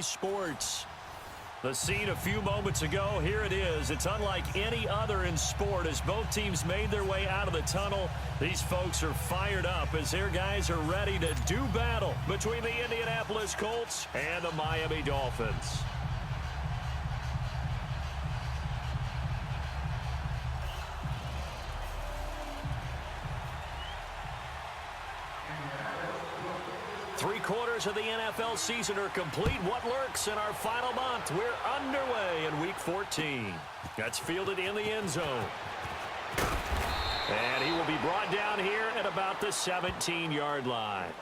EA Sports. The scene a few moments ago, here it is. It's unlike any other in sport as both teams made their way out of the tunnel. These folks are fired up as their guys are ready to do battle between the Indianapolis Colts and the Miami Dolphins. Three-quarters of the NFL season are complete. What lurks in our final month? We're underway in Week 14. That's fielded in the end zone. And he will be brought down here at about the 17-yard line.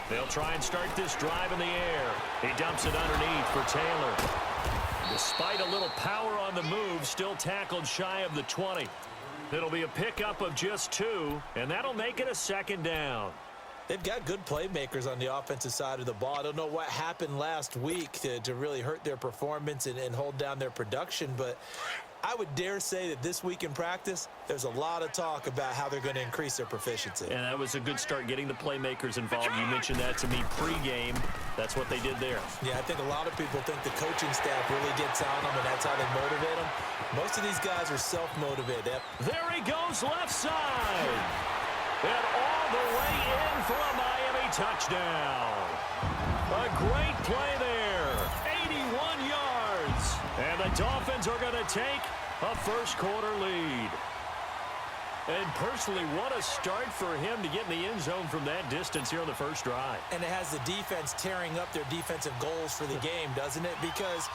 They'll try and start this drive in the air. He dumps it underneath for Taylor. Despite a little power on the move, still tackled shy of the 20. It'll be a pickup of just 2, and that'll make it a second down. They've got good playmakers on the offensive side of the ball. I don't know what happened last week to really hurt their performance and hold down their production, but I would dare say that this week in practice, there's a lot of talk about how they're going to increase their proficiency. And that was a good start getting the playmakers involved. You mentioned that to me pregame. That's what they did there. Yeah, I think a lot of people think the coaching staff really gets on them, and that's how they motivate them. Most of these guys are self-motivated. There he goes, left side. And all the way in for a Miami touchdown. A great play there. 81 yards. And the Dolphins are going to take a first-quarter lead. And personally, what a start for him to get in the end zone from that distance here on the first drive. And it has the defense tearing up their defensive goals for the game, doesn't it? Because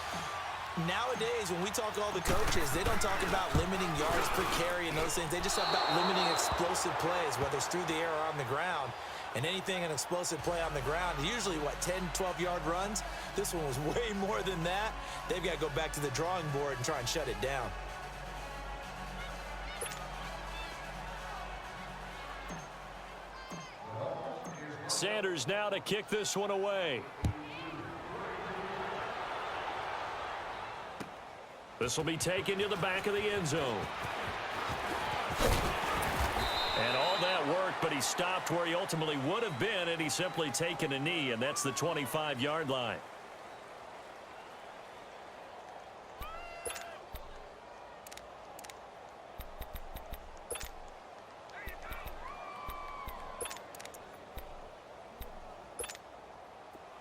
nowadays, when we talk to all the coaches, they don't talk about limiting yards per carry and those things. They just talk about limiting explosive plays, whether it's through the air or on the ground. And anything an explosive play on the ground, usually, 10, 12-yard runs? This one was way more than that. They've got to go back to the drawing board and try and shut it down. Sanders now to kick this one away. This will be taken to the back of the end zone. And all that worked, but he stopped where he ultimately would have been, and he's simply taken a knee, and that's the 25-yard line.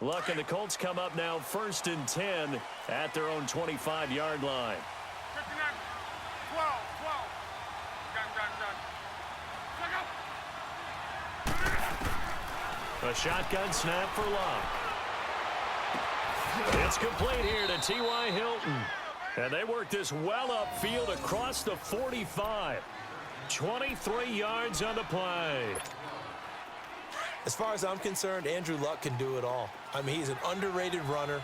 Luck and the Colts come up now 1st and 10 at their own 25-yard line. 59, 12, 12. Done. A shotgun snap for Luck. It's complete here to T.Y. Hilton. And they work this well upfield across the 45. 23 yards on the play. As far as I'm concerned, Andrew Luck can do it all. I mean, he's an underrated runner,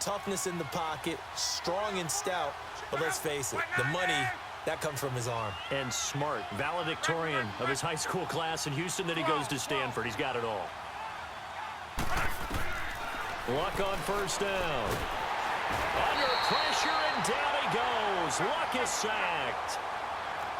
toughness in the pocket, strong and stout. But let's face it, the money, that comes from his arm. And smart, valedictorian of his high school class in Houston. Then he goes to Stanford. He's got it all. Luck on first down. Under pressure, and down he goes. Luck is sacked.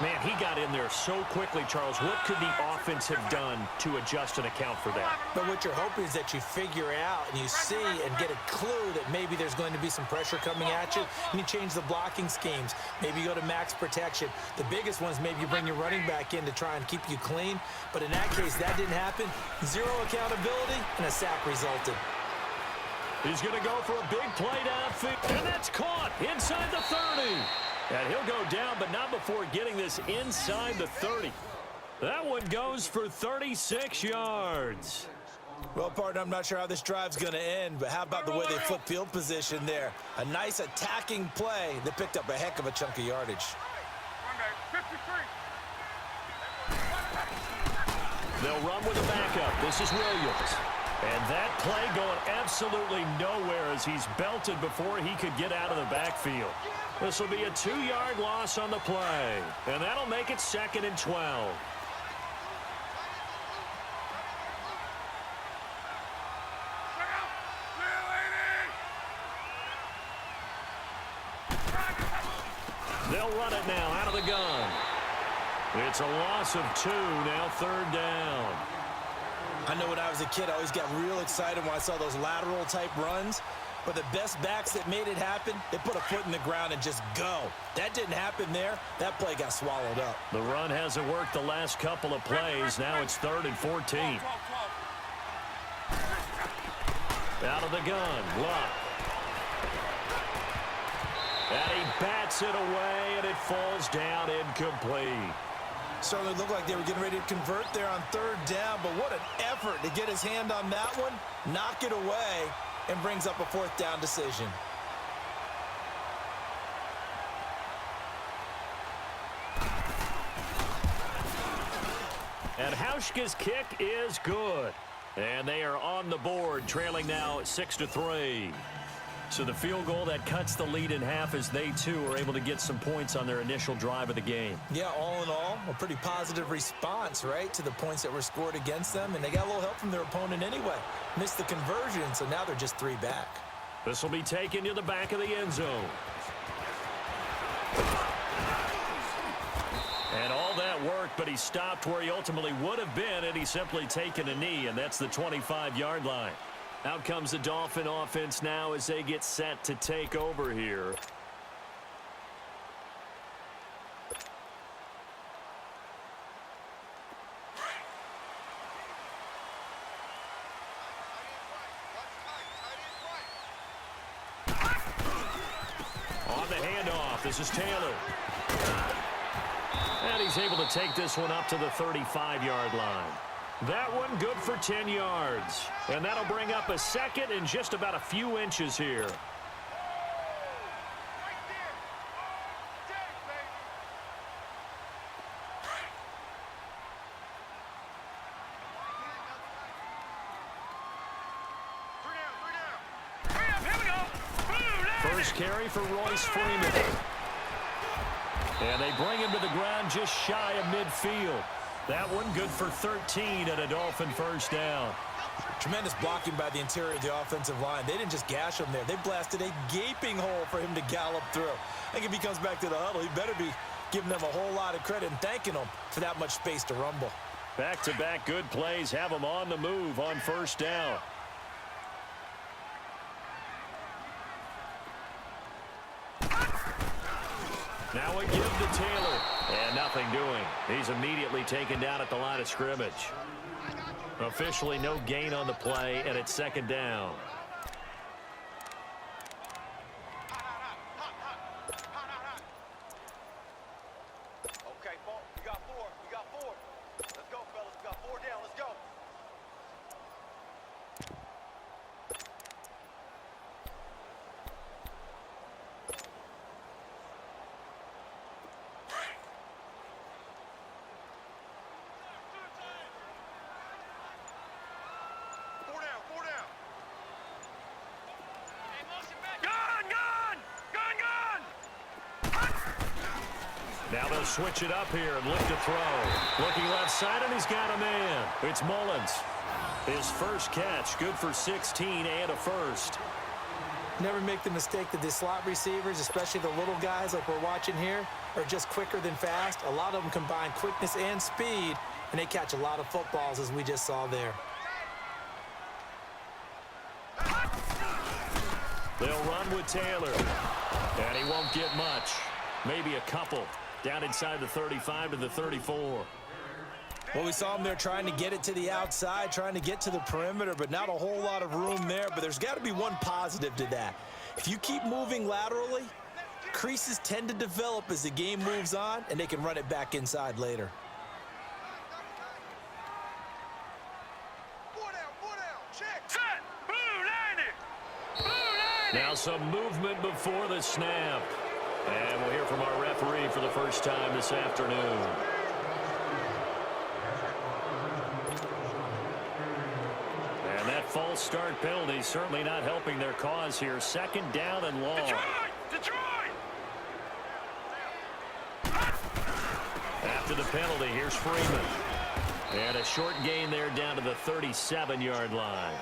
Man, he got in there so quickly, Charles. What could the offense have done to adjust and account for that? But what you're hoping is that you figure out and you see and get a clue that maybe there's going to be some pressure coming at you, and you change the blocking schemes. Maybe you go to max protection. The biggest one is maybe you bring your running back in to try and keep you clean. But in that case, that didn't happen. Zero accountability, and a sack resulted. He's going to go for a big play downfield, and that's caught inside the 30. And he'll go down, but not before getting this inside the 30. That one goes for 36 yards. Well, partner, I'm not sure how this drive's going to end, but how about the way they flip field position there? A nice attacking play that picked up a heck of a chunk of yardage. They'll run with a backup. This is Williams. And that play going absolutely nowhere as he's belted before he could get out of the backfield. This will be a 2-yard loss on the play. And that'll make it 2nd and 12. They'll run it now out of the gun. It's a loss of 2, now 3rd down. I know when I was a kid, I always got real excited when I saw those lateral-type runs. But the best backs that made it happen, they put a foot in the ground and just go. That didn't happen there. That play got swallowed up. The run hasn't worked the last couple of plays. Now it's 3rd and 14. Out of the gun, Luck. And he bats it away, and it falls down incomplete. Certainly looked like they were getting ready to convert there on 3rd down, but what an effort to get his hand on that one, knock it away, and brings up a 4th down decision. And Hauschka's kick is good. And they are on the board, trailing now 6-3. So the field goal that cuts the lead in half as they, too, are able to get some points on their initial drive of the game. Yeah, all in all, a pretty positive response, right, to the points that were scored against them. And they got a little help from their opponent anyway. Missed the conversion, so now they're just 3 back. This will be taken to the back of the end zone. And all that worked, but he stopped where he ultimately would have been had he simply taken a knee, and that's the 25-yard line. Out comes the Dolphin offense now as they get set to take over here. On the handoff, this is Taylor. And he's able to take this one up to the 35-yard line. That one good for 10 yards. And that'll bring up a 2nd and just about a few inches here. First carry for Royce Freeman. And they bring him to the ground just shy of midfield. That one good for 13 and a Dolphin 1st down. Tremendous blocking by the interior of the offensive line. They didn't just gash him there. They blasted a gaping hole for him to gallop through. I think if he comes back to the huddle, he better be giving them a whole lot of credit and thanking them for that much space to rumble. Back-to-back good plays have them on the move on 1st down. Now a give to Taylor. And nothing doing. He's immediately taken down at the line of scrimmage. Officially no gain on the play, and it's 2nd down. Okay, Paul, we got 4. We got 4. Let's go, fellas. We got 4 down. Let's go. Now they'll switch it up here and look to throw. Looking left side, and he's got a man. It's Mullins. His first catch, good for 16 and a 1st. Never make the mistake that the slot receivers, especially the little guys like we're watching here, are just quicker than fast. A lot of them combine quickness and speed, and they catch a lot of footballs, as we just saw there. They'll run with Taylor. And he won't get much. Maybe a couple. Down inside the 35 to the 34. Well, we saw him there trying to get it to the outside, trying to get to the perimeter, but not a whole lot of room there. But there's got to be one positive to that. If you keep moving laterally, creases tend to develop as the game moves on, and they can run it back inside later. Now some movement before the snap. And we'll hear from our referee for the first time this afternoon. false start penalty certainly not helping their cause here. Second down and long. Detroit! After the penalty, here's Freeman. And a short gain there down to the 37-yard line.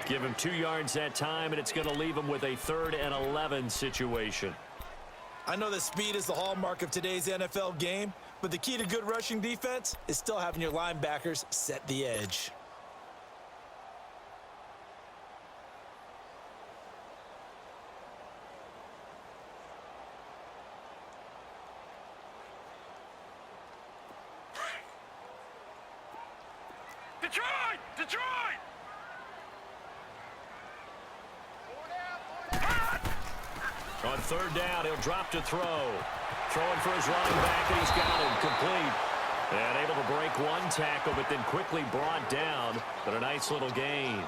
Give him 2 yards that time, and it's going to leave him with a 3rd and 11 situation. I know that speed is the hallmark of today's NFL game, but the key to good rushing defense is still having your linebackers set the edge. Detroit! Detroit! On 3rd down, he'll drop to throw. Throwing for his running back, and he's got him complete. And able to break 1 tackle, but then quickly brought down. But a nice little gain.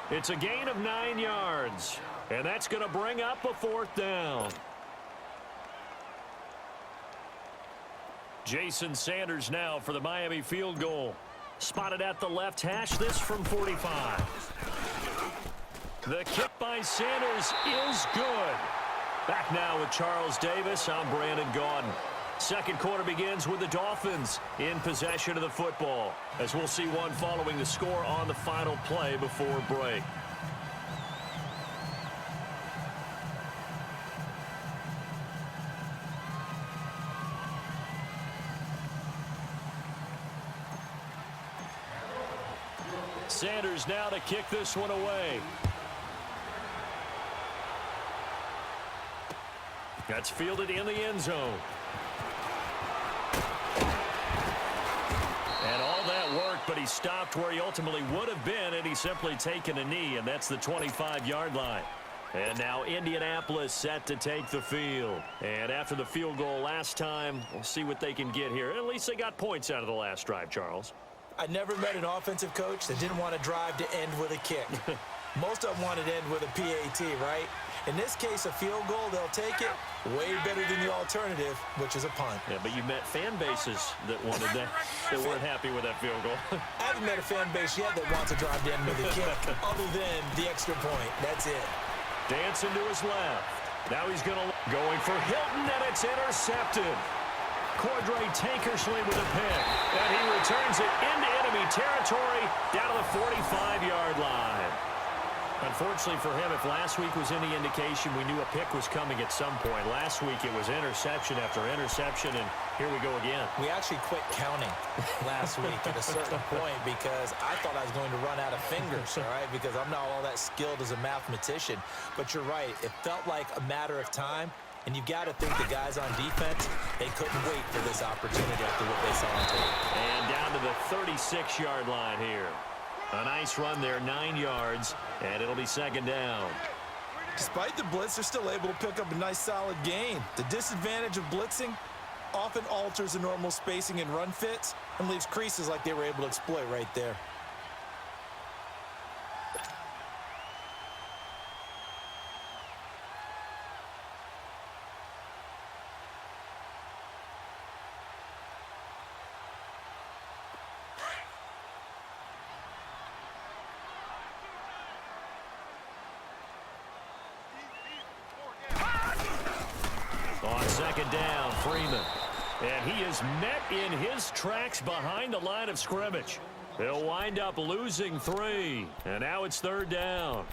It's a gain of 9 yards. And that's going to bring up a 4th down. Jason Sanders now for the Miami field goal. Spotted at the left hash, this from 45. The kick by Sanders is good. Back now with Charles Davis. I'm Brandon Gaudin. Second quarter begins with the Dolphins in possession of the football, as we'll see one following the score on the final play before break. Sanders now to kick this one away. That's fielded in the end zone. And all that work, but he stopped where he ultimately would have been, and he's simply taken a knee, and that's the 25-yard line. And now Indianapolis set to take the field. And after the field goal last time, we'll see what they can get here. At least they got points out of the last drive, Charles. I never met an offensive coach that didn't want to drive to end with a kick. Most of them wanted to end with a PAT, right? In this case, a field goal, they'll take it way better than the alternative, which is a punt. Yeah, but you met fan bases that wanted that weren't happy with that field goal. I haven't met a fan base yet that wants to drive to end with a kick other than the extra point. That's it. Dancing to his left. Now he's going for Hilton, and it's intercepted. Cordray Tankersley with a pick, and he returns it into enemy territory down to the 45-yard line. Unfortunately for him, if last week was any indication, we knew a pick was coming at some point. Last week it was interception after interception, and here we go again. We actually quit counting last week at a certain point because I thought I was going to run out of fingers, all right, because I'm not all that skilled as a mathematician. But you're right. It felt like a matter of time, and you've got to think the guys on defense, they couldn't wait for this opportunity after what they saw on tape. And down to the 36-yard line here. A nice run there, 9 yards, and it'll be second down. Despite the blitz, they're still able to pick up a nice solid gain. The disadvantage of blitzing often alters the normal spacing and run fits and leaves creases like they were able to exploit right there. Second down, Freeman. And he is met in his tracks behind the line of scrimmage. He'll wind up losing 3. And now it's third down.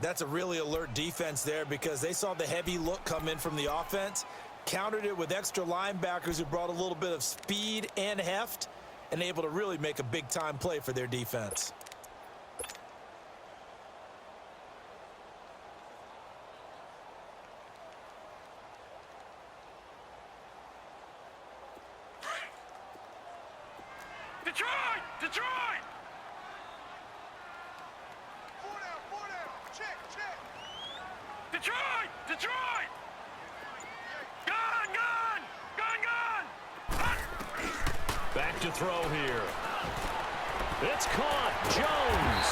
That's a really alert defense there because they saw the heavy look come in from the offense, countered it with extra linebackers who brought a little bit of speed and heft, and able to really make a big-time play for their defense. Detroit! Detroit! 4 down. Check. Detroit! Detroit! Gun! Back to throw here. It's caught. Jones.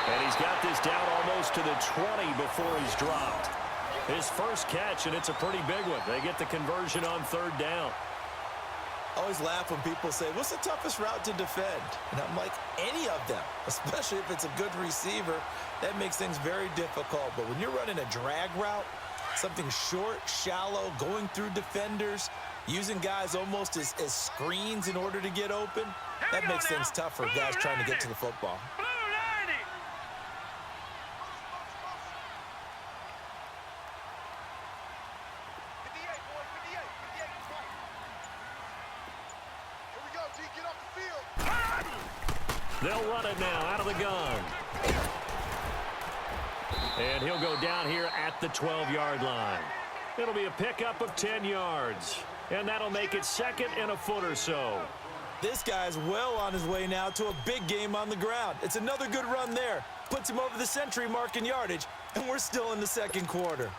And he's got this down almost to the 20 before he's dropped. His first catch, and it's a pretty big one. They get the conversion on third down. I always laugh when people say, what's the toughest route to defend? And I'm like, any of them, especially if it's a good receiver. That makes things very difficult. But when you're running a drag route, something short, shallow, going through defenders, using guys almost as screens in order to get open, that makes things tough for guys trying to get to the football. Blue 90. They'll run it now out of the gun. And he'll go down here at the 12-yard line. It'll be a pickup of 10 yards. And that'll make it second and a foot or so. This guy's well on his way now to a big game on the ground. It's another good run there. Puts him over the century mark in yardage, and we're still in the second quarter.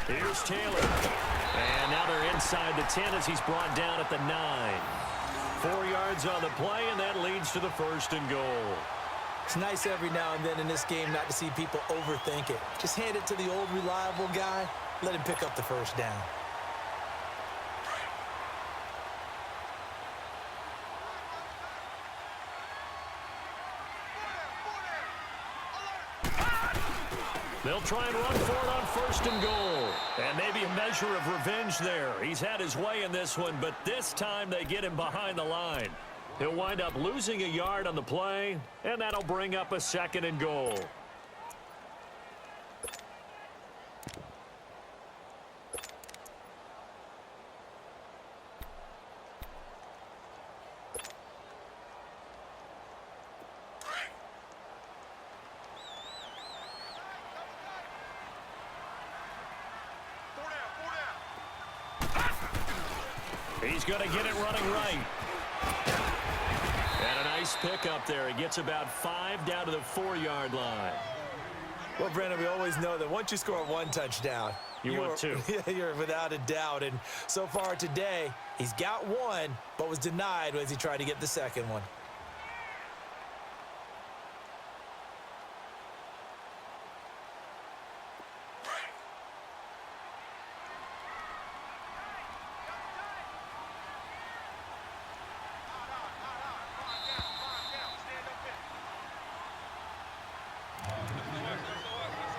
Here's Taylor. And now they're inside the 10 as he's brought down at the 9. 4 yards on the play, and that leads to the first and goal. It's nice every now and then in this game not to see people overthink it. Just hand it to the old reliable guy. Let him pick up the first down. They'll try and run for it on first and goal. And maybe a measure of revenge there. He's had his way in this one, but this time they get him behind the line. He'll wind up losing a yard on the play, and that'll bring up a second and goal. He's going to get it running right. And a nice pickup there. He gets about 5 down to the 4-yard line. Well, Brandon, we always know that once you score one touchdown, You want two. You're without a doubt. And so far today, he's got one, but was denied as he tried to get the second one.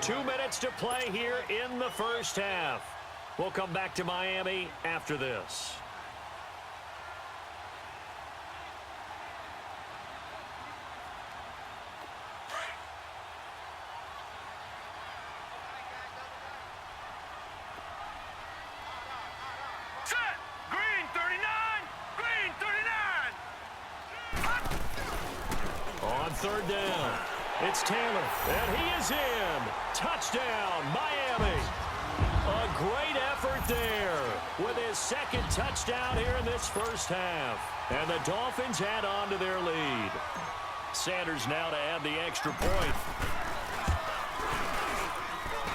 Two minutes to play here in the first half. We'll come back to Miami after this. Set. Green 39. Green 39. On third down, it's Taylor, and he is in. Touchdown, Miami. A great effort there with his second touchdown here in this first half. And the Dolphins add on to their lead. Sanders now to add the extra point.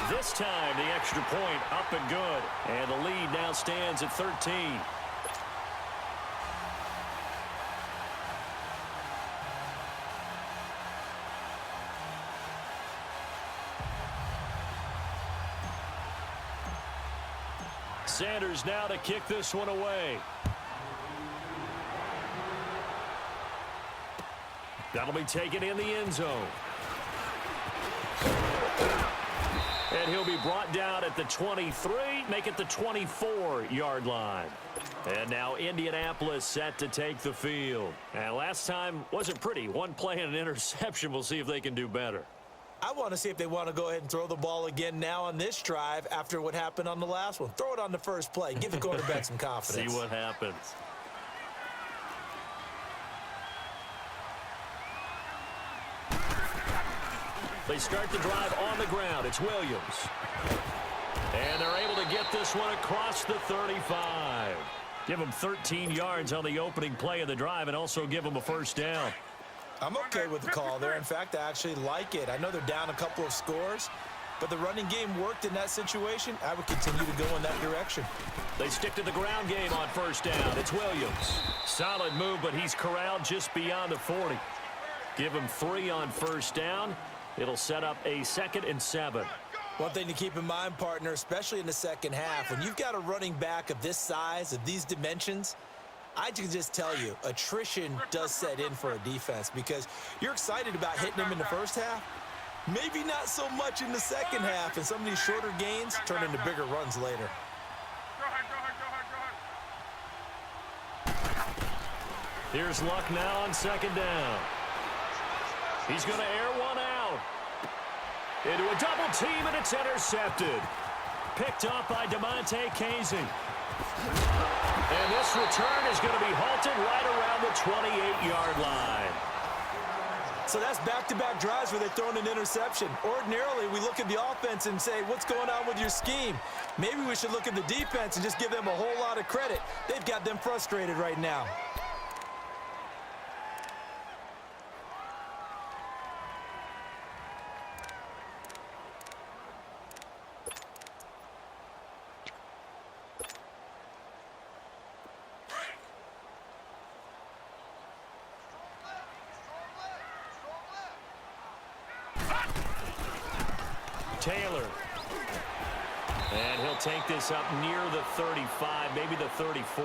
This time, the extra point up and good. And the lead now stands at 13. Sanders now to kick this one away. That'll be taken in the end zone. And he'll be brought down at the 23, make it the 24-yard line. And now Indianapolis set to take the field. And last time wasn't pretty. One play and an interception. We'll see if they can do better. I want to see if they want to go ahead and throw the ball again now on this drive after what happened on the last one. Throw it on the first play. Give the quarterback some confidence. See what happens. They start the drive on the ground. It's Williams. And they're able to get this one across the 35. Give them 13 yards on the opening play of the drive and also give them a first down. I'm okay with the call there. In fact, I actually like it. I know they're down a couple of scores, but the running game worked in that situation. I would continue to go in that direction. They stick to the ground game on first down. It's Williams. Solid move, but he's corralled just beyond the 40. Give him 3 on first down. It'll set up a 2nd and 7. One thing to keep in mind, partner, especially in the second half, when you've got a running back of this size, of these dimensions, I can just tell you, attrition does set in for a defense because you're excited about hitting him in the first half. Maybe not so much in the second half, and some of these shorter gains turn into bigger runs later. Here's Luck now on 2nd down. He's going to air one out. Into a double team, and it's intercepted. Picked up by DeMonte Casey. And this return is going to be halted right around the 28-yard line. So that's back-to-back drives where they're throwing an interception. Ordinarily, we look at the offense and say, what's going on with your scheme? Maybe we should look at the defense and just give them a whole lot of credit. They've got them frustrated right now. Taylor. And he'll take this up near the 35, maybe the 34.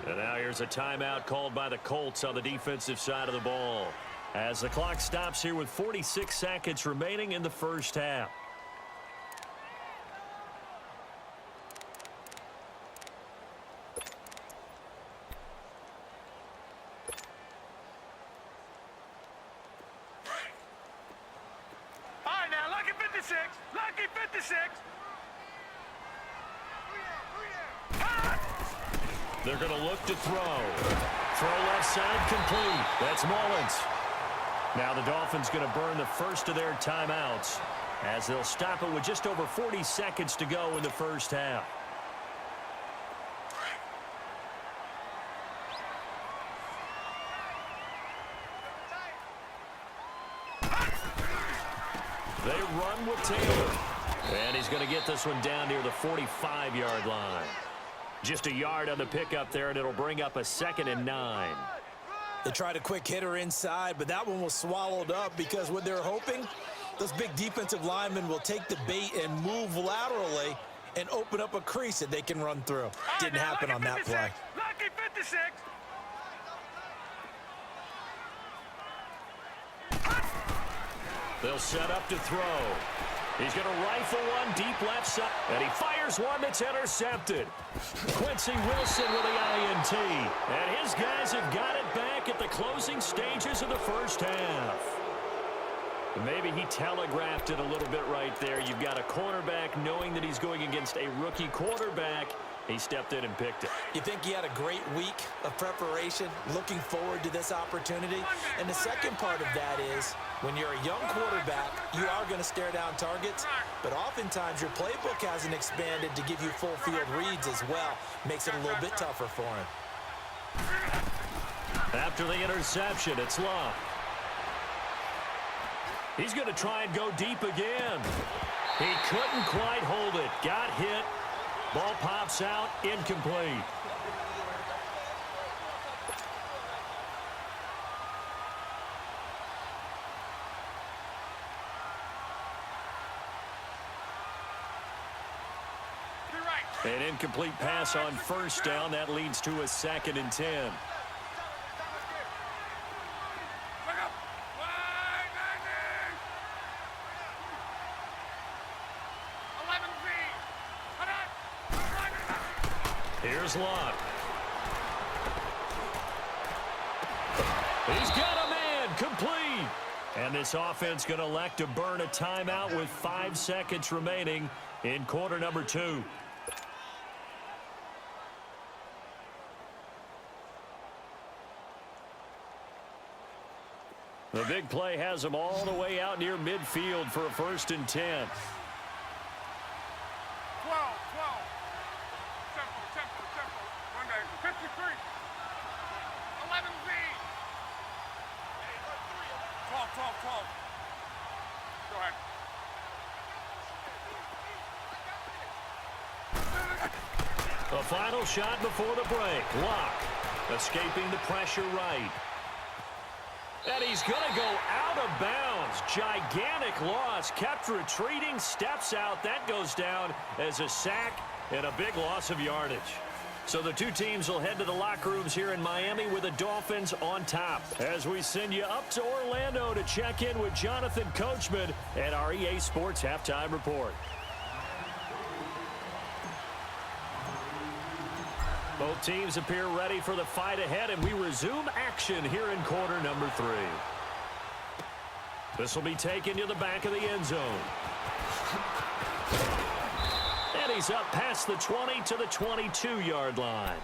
And now here's a timeout called by the Colts on the defensive side of the ball, as the clock stops here with 46 seconds remaining in the first half. Lucky 56. They're going to look to throw. Throw left side complete. That's Mullins. Now the Dolphins going to burn the first of their timeouts as they'll stop it with just over 40 seconds to go in the first half. They run with Taylor. And he's going to get this one down near the 45-yard line. Just a yard on the pickup there, and it'll bring up a 2nd and 9. They tried a quick hitter inside, but that one was swallowed up because what they're hoping, those big defensive linemen will take the bait and move laterally and open up a crease that they can run through. Didn't happen on that play. Lucky 56. They'll set up to throw. He's going to rifle one deep left side, and he fires one that's intercepted. Quincy Wilson with the INT, and his guys have got it back at the closing stages of the first half. Maybe he telegraphed it a little bit right there. You've got a cornerback knowing that he's going against a rookie quarterback. He stepped in and picked it. You think he had a great week of preparation, looking forward to this opportunity? And the second part of that is, when you're a young quarterback, you are going to stare down targets, but oftentimes your playbook hasn't expanded to give you full field reads as well. Makes it a little bit tougher for him. After the interception, it's Luck. He's going to try and go deep again. He couldn't quite hold it. Got hit. Ball pops out, incomplete. An incomplete pass on first down. That leads to a 2nd and 10. Here's Luck. He's got a man, complete. And this offense going to elect to burn a timeout with 5 seconds remaining in quarter number 2. The big play has them all the way out near midfield for a 1st and 10. 12. Go ahead. A final shot before the break. Luck escaping the pressure right. And he's going to go out of bounds. Gigantic loss. Kept retreating. Steps out. That goes down as a sack and a big loss of yardage. So the two teams will head to the locker rooms here in Miami with the Dolphins on top. As we send you up to Orlando to check in with Jonathan Coachman and our EA Sports Halftime Report. Both teams appear ready for the fight ahead, and we resume action here in quarter number 3. This will be taken to the back of the end zone. And he's up past the 20 to the 22-yard line.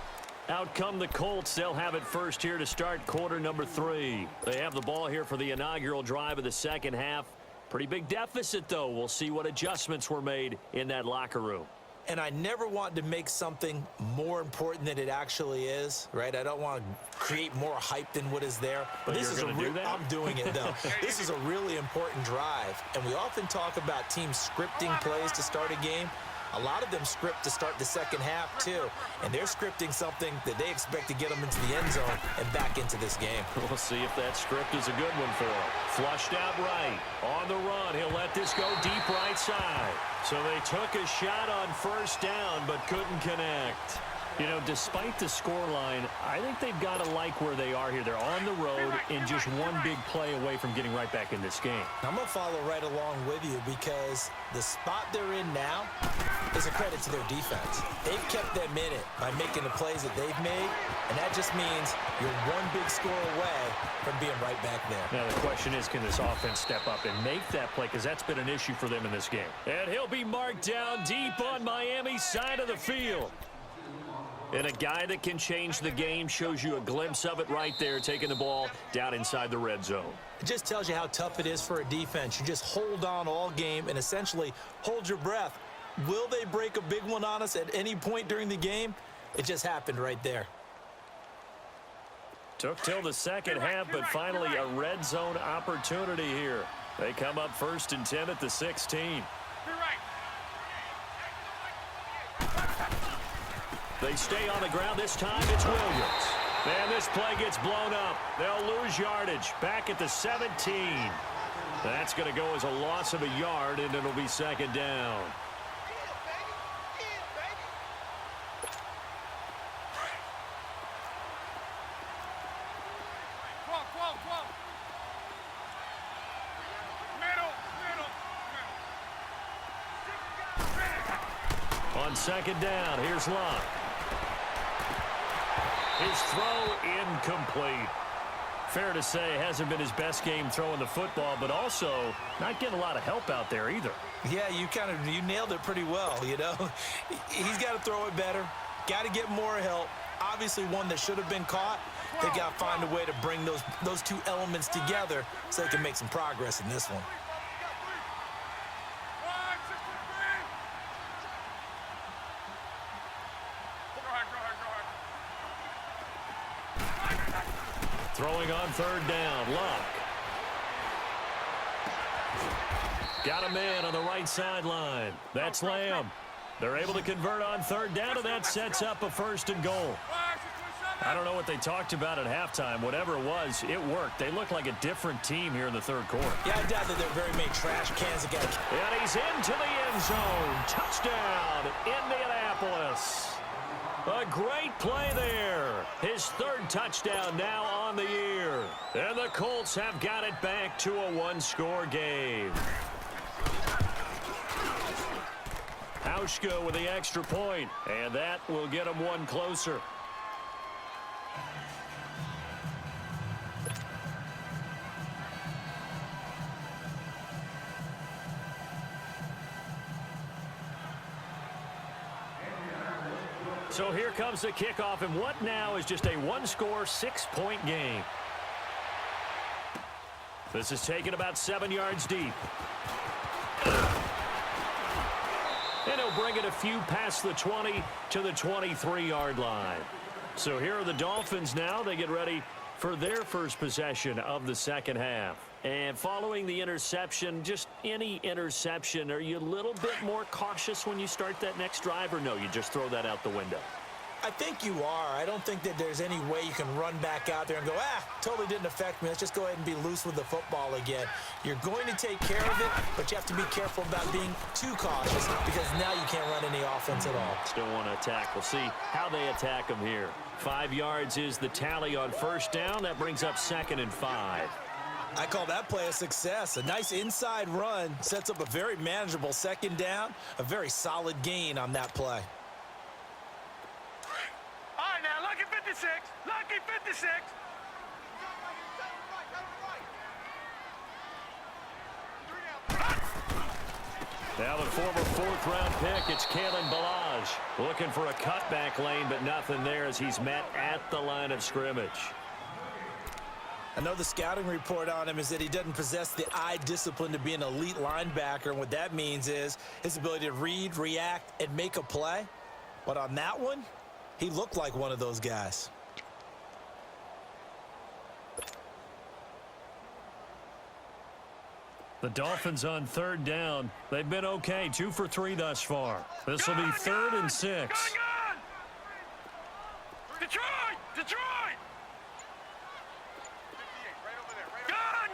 Out come the Colts. They'll have it first here to start quarter number 3. They have the ball here for the inaugural drive of the second half. Pretty big deficit, though. We'll see what adjustments were made in that locker room. And I never want to make something more important than it actually is, right? I don't want to create more hype than what is there. But this is I'm doing it, though. This is a really important drive. And we often talk about teams scripting plays to start a game. A lot of them script to start the second half, too. And they're scripting something that they expect to get them into the end zone and back into this game. We'll see if that script is a good one for him. Flushed out right. On the run, he'll let this go deep right side. So they took a shot on first down, but couldn't connect. You know, despite the scoreline, I think they've got to like where they are here. They're on the road and just one big play away from getting right back in this game. I'm going to follow right along with you because the spot they're in now is a credit to their defense. They've kept them in it by making the plays that they've made, and that just means you're one big score away from being right back there. Now the question is, can this offense step up and make that play, because that's been an issue for them in this game. And he'll be marked down deep on Miami's side of the field. And a guy that can change the game, shows you a glimpse of it right there, taking the ball down inside the red zone. It just tells you how tough it is for a defense. You just hold on all game and essentially hold your breath. Will they break a big one on us at any point during the game? It just happened right there. Took till the second half, but finally a red zone opportunity here. They come up 1st and 10 at the 16. They stay on the ground. This time it's Williams. And this play gets blown up. They'll lose yardage back at the 17. That's going to go as a loss of a yard, and it'll be second down. On second down, here's Luck. His throw incomplete. Fair to say, hasn't been his best game throwing the football, but also not getting a lot of help out there either. Yeah, you nailed it pretty well, you know. He's got to throw it better. Got to get more help. Obviously one that should have been caught. They got to find a way to bring those two elements together so they can make some progress in this one. Throwing on third down, Luck. Got a man on the right sideline. That's Lamb. They're able to convert on third down, and that sets up a 1st and goal. I don't know what they talked about at halftime. Whatever it was, it worked. They look like a different team here in the third quarter. Yeah, I doubt that there are very many trash cans that got. And he's into the end zone. Touchdown, Indianapolis. A great play there. His 3rd touchdown now on the year. And the Colts have got it back to a one-score game. Hauschka with the extra point, and that will get him one closer. So here comes the kickoff, and what now is just a one-score, 6-point game. This is taken about 7 yards deep. And he'll bring it a few past the 20 to the 23-yard line. So here are the Dolphins now. They get ready for their first possession of the second half. And following the interception, just any interception, are you a little bit more cautious when you start that next drive, or no, you just throw that out the window? I think you are. I don't think that there's any way you can run back out there and go, totally didn't affect me. Let's just go ahead and be loose with the football again. You're going to take care of it, but you have to be careful about being too cautious because now you can't run any offense at all. Still want to attack. We'll see how they attack them here. 5 yards is the tally on first down. That brings up 2nd and 5. I call that play a success. A nice inside run sets up a very manageable 2nd down, a very solid gain on that play. All right, now, lucky 56. Lucky 56. Now the former 4th-round pick, it's Kalen Ballage. Looking for a cutback lane, but nothing there as he's met at the line of scrimmage. I know the scouting report on him is that he doesn't possess the eye discipline to be an elite linebacker, and what that means is his ability to read, react, and make a play. But on that one, he looked like one of those guys. The Dolphins on 3rd down. They've been okay, 2 for 3 thus far. This will be 3rd and 6. Gun! Detroit! Detroit! Gun!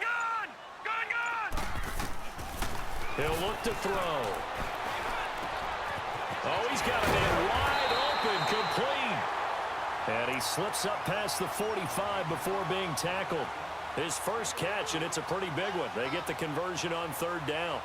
He'll look to throw. Oh, he's got a man wide open, complete. And he slips up past the 45 before being tackled. His first catch, and it's a pretty big one. They get the conversion on 3rd down.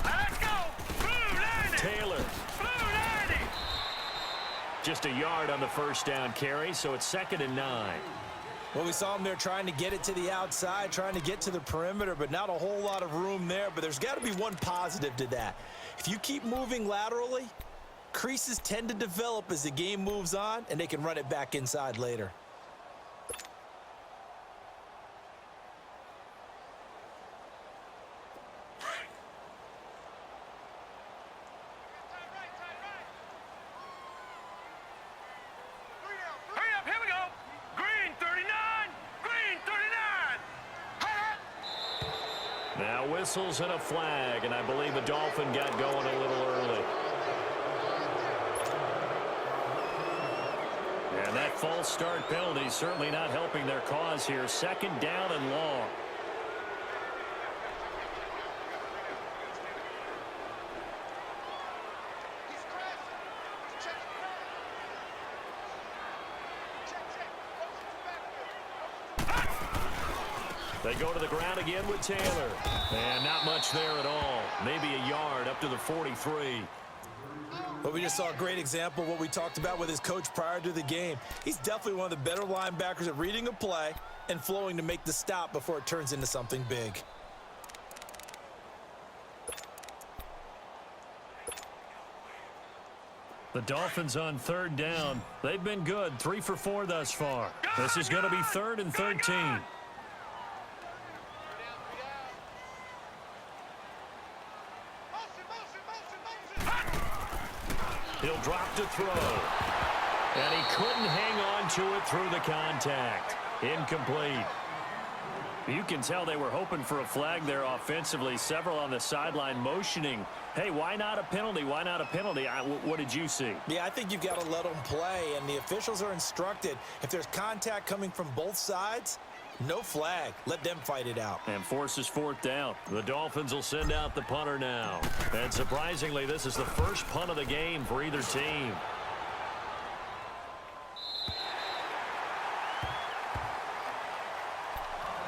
Let's go! Blue 90! Taylor. Blue 90! Just a yard on the first down carry, so it's 2nd and 9. Well, we saw him there trying to get it to the outside, trying to get to the perimeter, but not a whole lot of room there. But there's got to be one positive to that. If you keep moving laterally, creases tend to develop as the game moves on, and they can run it back inside later. Hurry up, here we go! Green 39! Green 39! Now whistles and a flag, and I believe a Dolphin got going a little early. And that false start penalty certainly not helping their cause here. 2nd down and long. They go to the ground again with Taylor. And not much there at all. Maybe a yard up to the 43. But we just saw a great example of what we talked about with his coach prior to the game. He's definitely one of the better linebackers at reading a play and flowing to make the stop before it turns into something big. The Dolphins on 3rd down. They've been good, 3 for 4 thus far. This is going to be 3rd and 13. He'll drop to throw. And he couldn't hang on to it through the contact. Incomplete. You can tell they were hoping for a flag there offensively. Several on the sideline motioning. Hey, why not a penalty? Why not a penalty? What did you see? Yeah, I think you've got to let them play, and the officials are instructed. If there's contact coming from both sides, no flag. Let them fight it out. And forces 4th down. The Dolphins will send out the punter now. And surprisingly, this is the first punt of the game for either team.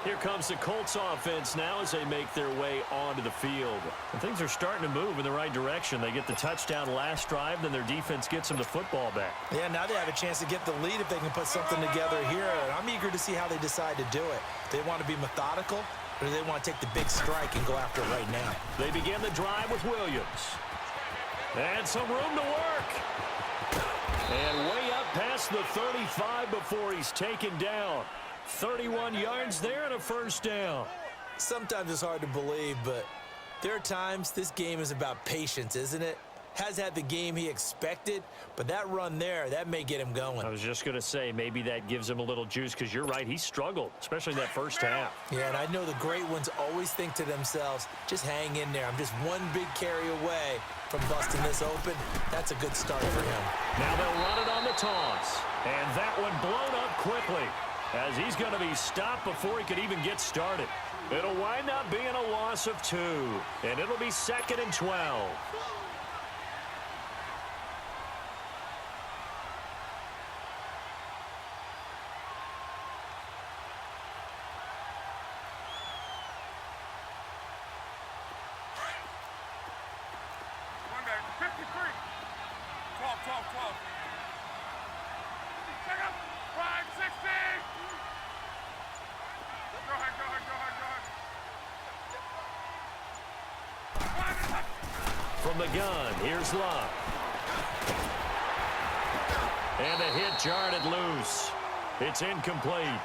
Here comes the Colts offense now as they make their way onto the field. And things are starting to move in the right direction. They get the touchdown last drive, then their defense gets them the football back. Yeah, now they have a chance to get the lead if they can put something together here. And I'm eager to see how they decide to do it. They want to be methodical, or do they want to take the big strike and go after it right now? They begin the drive with Williams. And some room to work. And way up past the 35 before he's taken down. 31 yards there and a first down. Sometimes it's hard to believe, but There are times this game is about patience, isn't it? Has had the game he expected, but that run there, that may get him going. I was just going to say, maybe that gives him a little juice, because you're right, he struggled, especially in that first half. Yeah, and I know the great ones always think to themselves, just hang in there. I'm just one big carry away from busting this open. That's a good start for him. Now they'll run it on the toss, and that one blown up quickly, as he's going to be stopped before he could even get started. It'll wind up being a loss of 2, and it'll be 2nd and 12. From the gun, here's Love. And the hit jarred it loose. It's incomplete.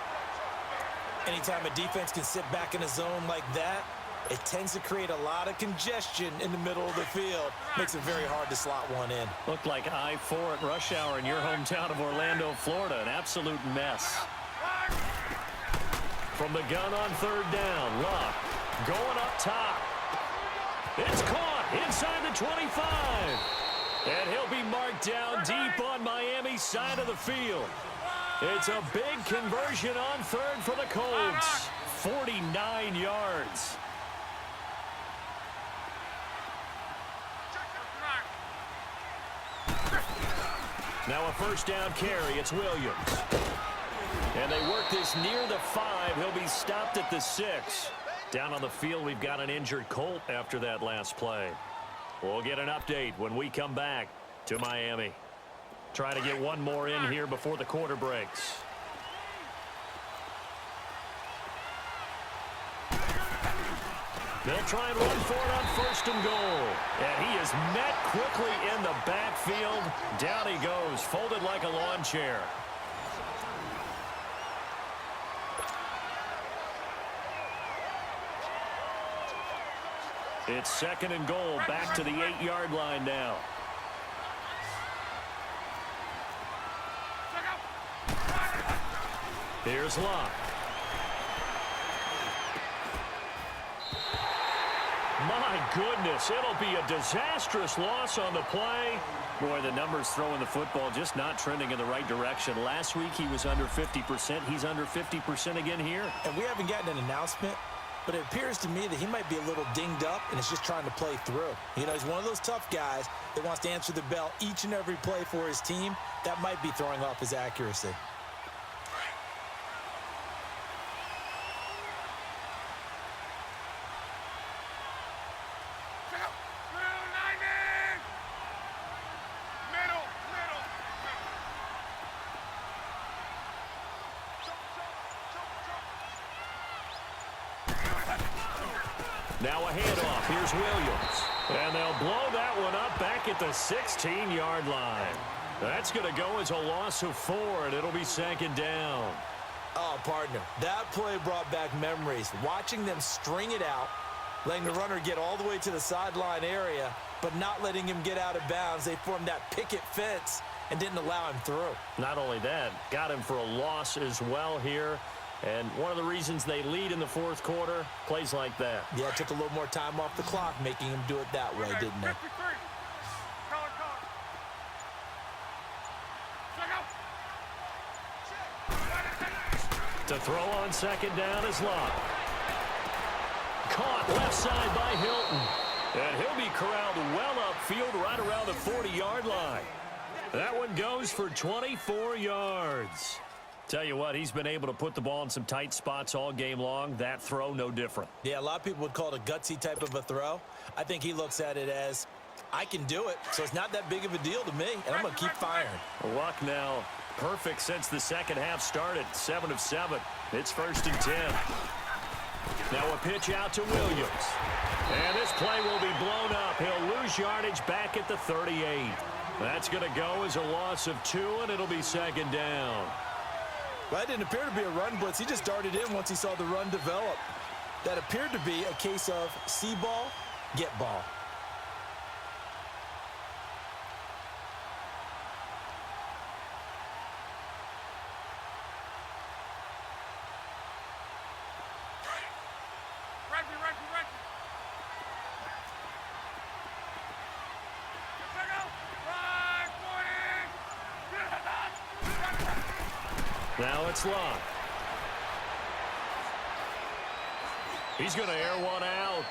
Anytime a defense can sit back in a zone like that, it tends to create a lot of congestion in the middle of the field. Makes it very hard to slot one in. Looked like I-4 at rush hour in your hometown of Orlando, Florida. An absolute mess. From the gun on 3rd down, Luck going up top. It's caught inside the 25. And he'll be marked down deep on Miami's side of the field. It's a big conversion on 3rd for the Colts. 49 yards. Now a 1st down carry. It's Williams. And they work this near the 5. He'll be stopped at the 6. Down on the field, we've got an injured Colt after that last play. We'll get an update when we come back to Miami. Trying to get one more in here before the quarter breaks. They'll try and run for it on 1st and goal. And he is met quickly in the backfield. Down he goes, folded like a lawn chair. It's 2nd and goal, back to the 8-yard line now. Here's Locke. My goodness, it'll be a disastrous loss on the play. Boy, the numbers throwing the football just not trending in the right direction. Last week he was under 50%. He's under 50% again here. And we haven't gotten an announcement, but it appears to me that he might be a little dinged up and is just trying to play through. You know, he's one of those tough guys that wants to answer the bell each and every play for his team. That might be throwing off his accuracy. Now a handoff. Here's Williams. And they'll blow that one up back at the 16-yard line. That's going to go as a loss of 4, and it'll be 2nd down. Oh, partner, that play brought back memories. Watching them string it out, letting the runner get all the way to the sideline area, but not letting him get out of bounds. They formed that picket fence and didn't allow him through. Not only that, got him for a loss as well here. And one of the reasons they lead in the 4th quarter, plays like that. Yeah, it took a little more time off the clock, making him do it that way, didn't it? To throw on 2nd down is Locke. Caught left side by Hilton. And he'll be corralled well upfield right around the 40-yard line. That one goes for 24 yards. Tell you what, he's been able to put the ball in some tight spots all game long. That throw, no different. Yeah, a lot of people would call it a gutsy type of a throw. I think he looks at it as, I can do it, so it's not that big of a deal to me, and I'm going to keep firing. Luck now perfect since the 2nd half started. 7 of 7. It's 1st and 10. Now a pitch out to Williams. And this play will be blown up. He'll lose yardage back at the 38. That's going to go as a loss of 2, and it'll be 2nd down. Well, that didn't appear to be a run blitz. He just darted in once he saw the run develop. That appeared to be a case of see ball, Get ball. Now it's Luck. He's going to air one out.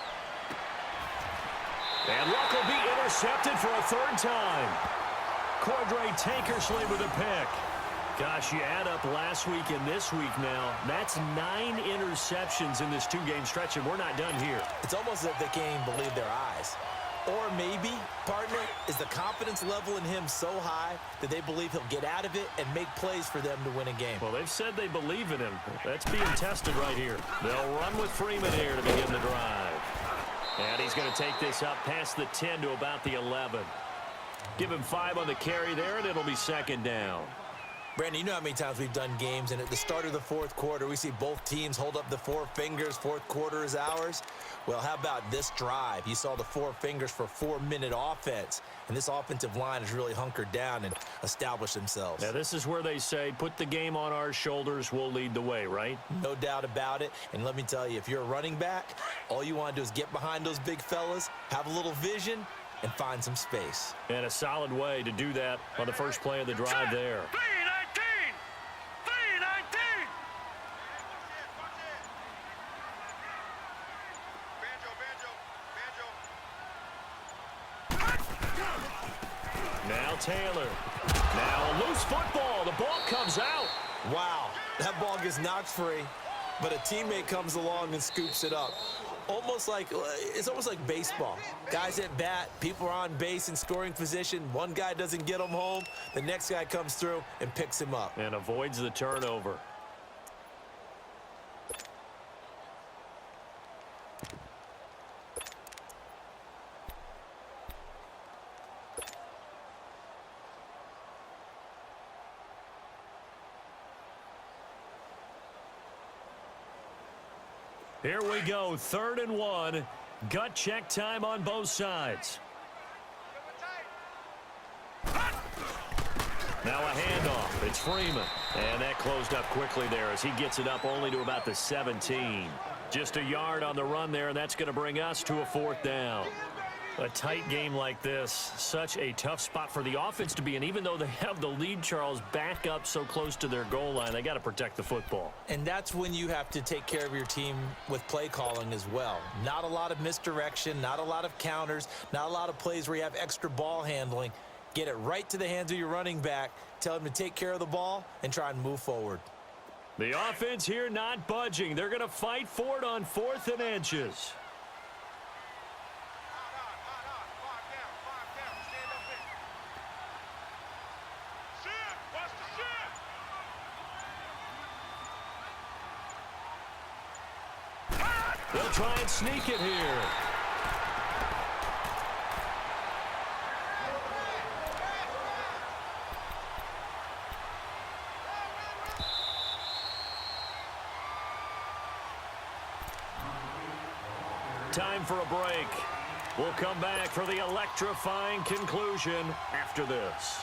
And Luck will be intercepted for a third time. Cordray Tankersley with a pick. Gosh, you add up last week and this week now. That's 9 interceptions in this 2-game stretch, and we're not done here. It's almost as if they can't even believe their eyes. Or maybe, partner, is the confidence level in him so high that they believe he'll get out of it and make plays for them to win a game. Well, they've said they believe in him. That's being tested right here. They'll run with Freeman here to begin the drive. And he's going to take this up past the 10 to about the 11. Give him 5 on the carry there, and it'll be second down. Brandon, you know how many times we've done games, and at the start of the fourth quarter, we see both teams hold up the 4 fingers, fourth quarter is ours. Well, how about this drive? You saw the 4 fingers for 4-minute offense, and this offensive line has really hunkered down and established themselves. Now, this is where they say, put the game on our shoulders, we'll lead the way, right? No doubt about it, and let me tell you, if you're a running back, all you want to do is get behind those big fellas, have a little vision, and find some space. And a solid way to do that on the first play of the drive there. 3-19! 3-19! Now Taylor. Now a loose football. The ball comes out. Wow, that ball gets knocked free, but a teammate comes along and scoops it up. It's almost like baseball. Guys at bat, people are on base in scoring position. One guy doesn't get him home. The next guy comes through and picks him up. And avoids the turnover. Here we go, 3rd and 1. Gut check time on both sides. Now a handoff. It's Freeman. And that closed up quickly there as he gets it up only to about the 17. Just a yard on the run there, and that's going to bring us to a 4th down. A tight game like this, such a tough spot for the offense to be in. Even though they have the lead, Charles, back up so close to their goal line, they got to protect the football. And that's when you have to take care of your team with play calling as well. Not a lot of misdirection, not a lot of counters, not a lot of plays where you have extra ball handling. Get it right to the hands of your running back, tell him to take care of the ball, and try and move forward. The offense here not budging. They're going to fight for it on 4th and inches. They'll try and sneak it here. Time for a break. We'll come back for the electrifying conclusion after this.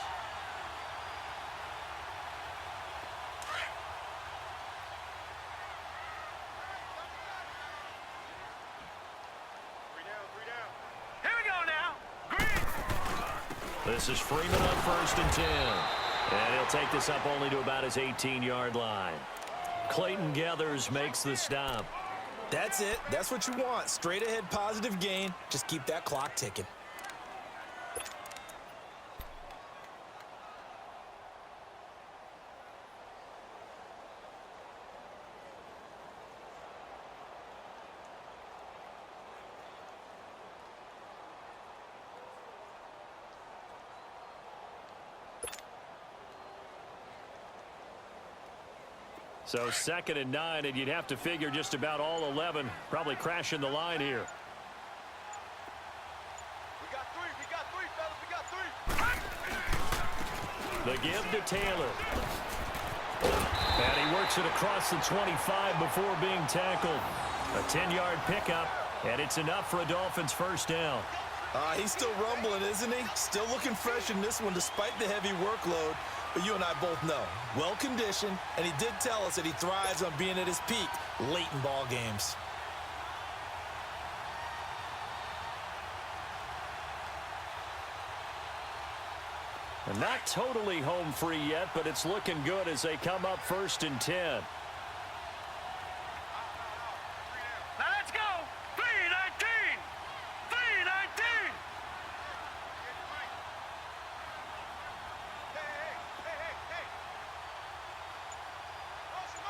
This is Freeman on 1st and 10. And he'll take this up only to about his 18-yard line. Clayton Gathers makes the stop. That's it. That's what you want. Straight ahead positive gain. Just keep that clock ticking. So 2nd and 9, and you'd have to figure just about all 11 probably crashing the line here. We got 3, fellas, we got 3. The give to Taylor. And he works it across the 25 before being tackled. A 10-yard pickup, And it's enough for a Dolphins first down. He's still rumbling, isn't he? Still looking fresh in this one despite the heavy workload. But you and I both know, well-conditioned, and he did tell us that he thrives on being at his peak late in ball games. And not totally home free yet, but it's looking good as they come up 1st and 10. Now let's go. 3-19. 3-19. Hey. Motion.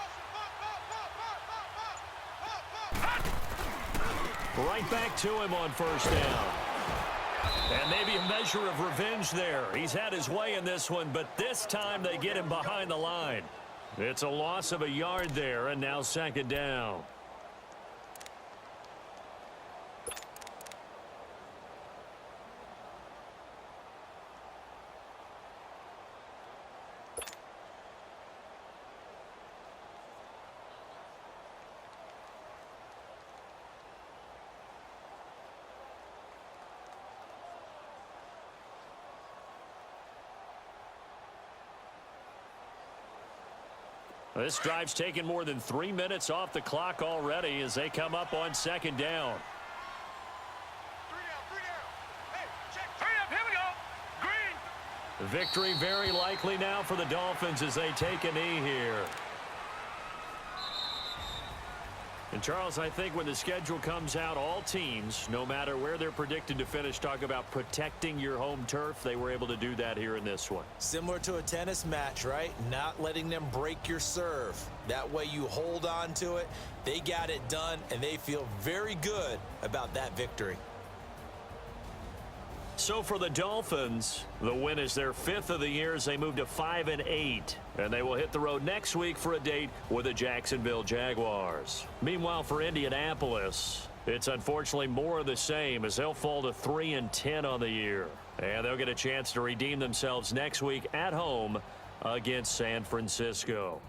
Right back to him on 1st down. And maybe a measure of revenge there. He's had his way in this one, but this time they get him behind the line. It's a loss of a yard there, and now 2nd down. This drive's taken more than 3 minutes off the clock already as they come up on 2nd down. 3 down. Hey, check. 3 up. Here we go. Green. Victory very likely now for the Dolphins as they take a knee here. And Charles, I think when the schedule comes out, all teams, no matter where they're predicted to finish, talk about protecting your home turf. They were able to do that here in this one. Similar to a tennis match, right? Not letting them break your serve. That way you hold on to it. They got it done, and they feel very good about that victory. So for the Dolphins, the win is their 5th of the year as they move to 5-8. And they will hit the road next week for a date with the Jacksonville Jaguars. Meanwhile, for Indianapolis, it's unfortunately more of the same as they'll fall to 3-10 on the year. And they'll get a chance to redeem themselves next week at home against San Francisco.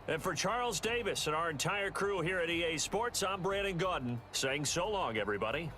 And for Charles Davis and our entire crew here at EA Sports, I'm Brandon Gaudin saying so long, everybody.